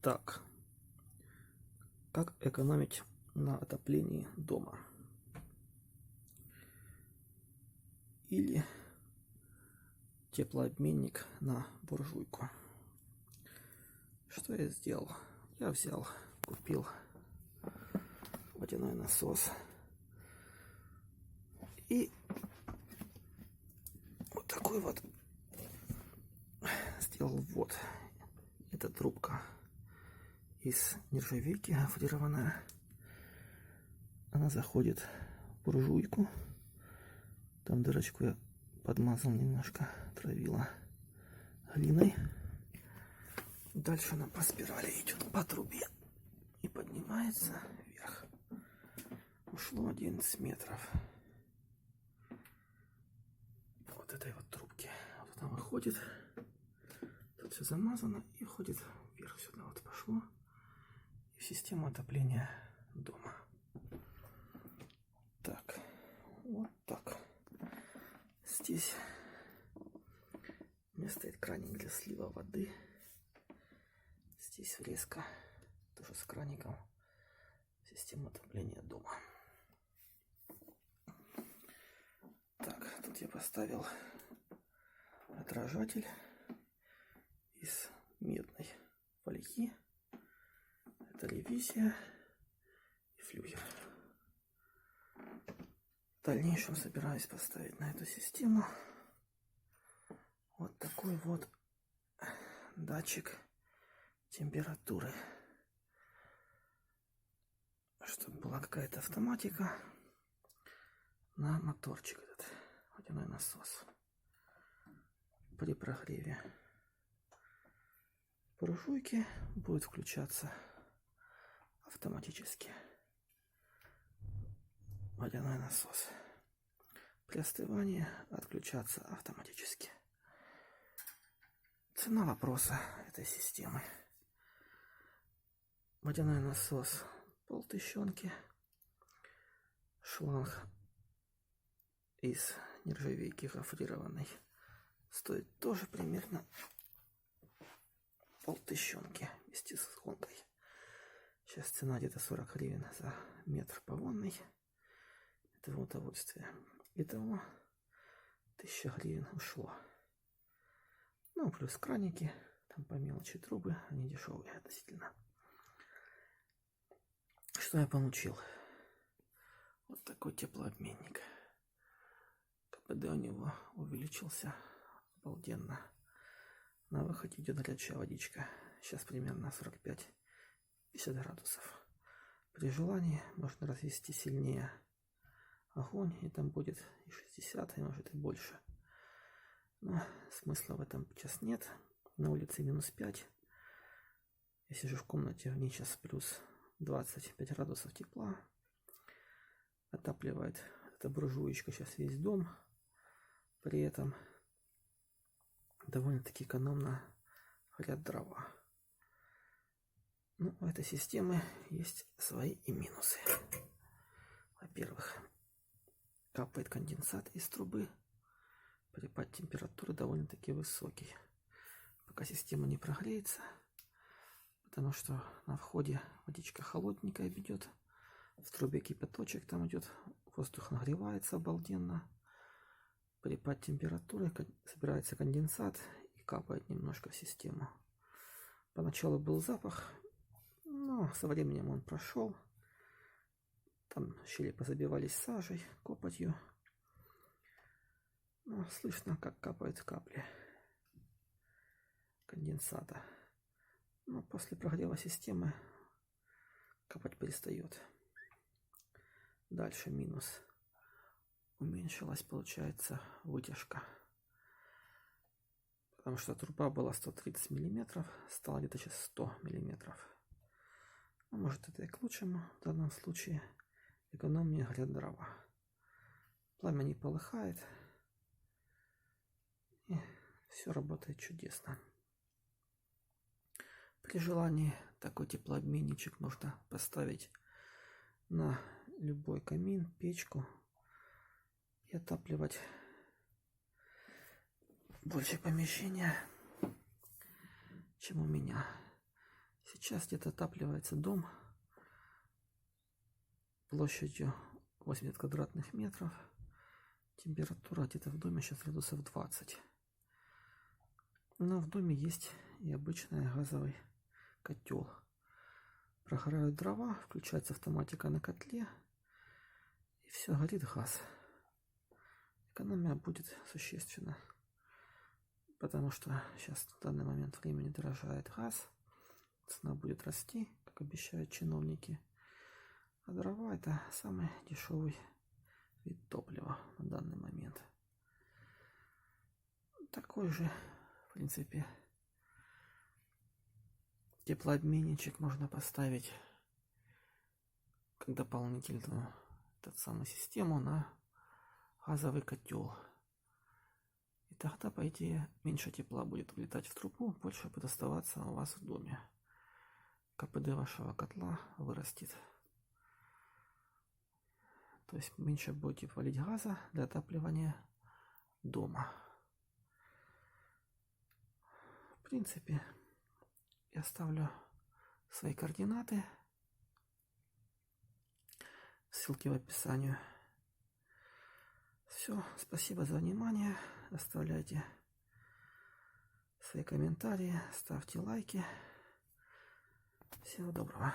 Так, как экономить на отоплении дома? Или теплообменник на буржуйку. Что я сделал? Я купил водяной насос и вот такой вот сделал ввод. Это трубка из нержавейки гофрированная. Она заходит в буржуйку. Там дырочку я подмазал немножко, травила глиной. Дальше она по спирали идет по трубе и поднимается вверх. Ушло 11 метров. Вот этой вот трубки. Вот она выходит. Тут все замазано и ходит вверх сюда. Вот пошло. И в систему отопления дома. Так. Вот так. Здесь у меня стоит краник для слива воды. Здесь врезка тоже с краником. Система отопления дома. Так, тут я поставил отражатель из медной фольги. Это ревизия и флюгер. В дальнейшем собираюсь поставить на эту систему вот такой вот датчик температуры, чтобы была какая-то автоматика на моторчик этот водяной насос. При прогреве буржуйки будет включаться автоматически водяной насос. При остывании отключаться автоматически. Цена вопроса этой системы. Водяной насос 1500. Шланг из нержавейки гофрированной стоит тоже примерно 1500 вместе с гонкой. Сейчас цена где-то 40 гривен за метр по ванной. Это в удовольствие. Итого 1000 гривен ушло. Ну, плюс краники, там по мелочи трубы, они дешевые относительно. Что я получил? Вот такой теплообменник. КПД у него увеличился обалденно. На выходе идет горячая водичка. Сейчас примерно 45-50 градусов. При желании можно развести сильнее огонь, и там будет и 60, и может и больше. Но смысла в этом сейчас нет. На улице -5. Я сижу в комнате, в ней сейчас плюс 25 градусов тепла. Отапливает эта буржуечка сейчас весь дом. При этом довольно-таки экономно горят дрова. Ну, у этой системы есть свои и минусы. Во-первых, капает конденсат из трубы. Перепад температуры довольно-таки высокий. Пока система не прогреется, потому что на входе водичка холодненькая идет. В трубе кипяточек там идет. Воздух нагревается обалденно. Перепад температуры, собирается конденсат и капает немножко в систему. Поначалу был запах, но со временем он прошел. Там щели позабивались сажей, копотью. Но слышно, как капают капли конденсата. Но после прогрева системы капать перестает. Дальше минус. Уменьшилась, получается, вытяжка. Потому что труба была 130 мм, стала где-то сейчас 100 мм. Ну, может, это и к лучшему в данном случае. Экономнее горят дрова. Пламя не полыхает. И все работает чудесно. При желании такой теплообменничек можно поставить на любой камин, печку и отапливать больше помещения, чем у меня. Сейчас где-то отапливается дом площадью 80 квадратных метров. Температура где-то в доме сейчас градусов 20. Но в доме есть и обычный газовый котел. Прогорают дрова, включается автоматика на котле, и все, горит газ. Экономия будет существенна, потому что сейчас в данный момент времени дорожает газ, цена будет расти, как обещают чиновники. А дрова — это самый дешевый вид топлива на данный момент. Такой же, в принципе, теплообменничек можно поставить как дополнительную систему на газовый котел. И тогда, по идее, меньше тепла будет вылетать в трубу, больше будет оставаться у вас в доме. КПД вашего котла вырастет. То есть меньше будете валить газа для отапливания дома. В принципе, я оставлю свои координаты. Ссылки в описании. Все, спасибо за внимание. Оставляйте свои комментарии, ставьте лайки. Всего доброго.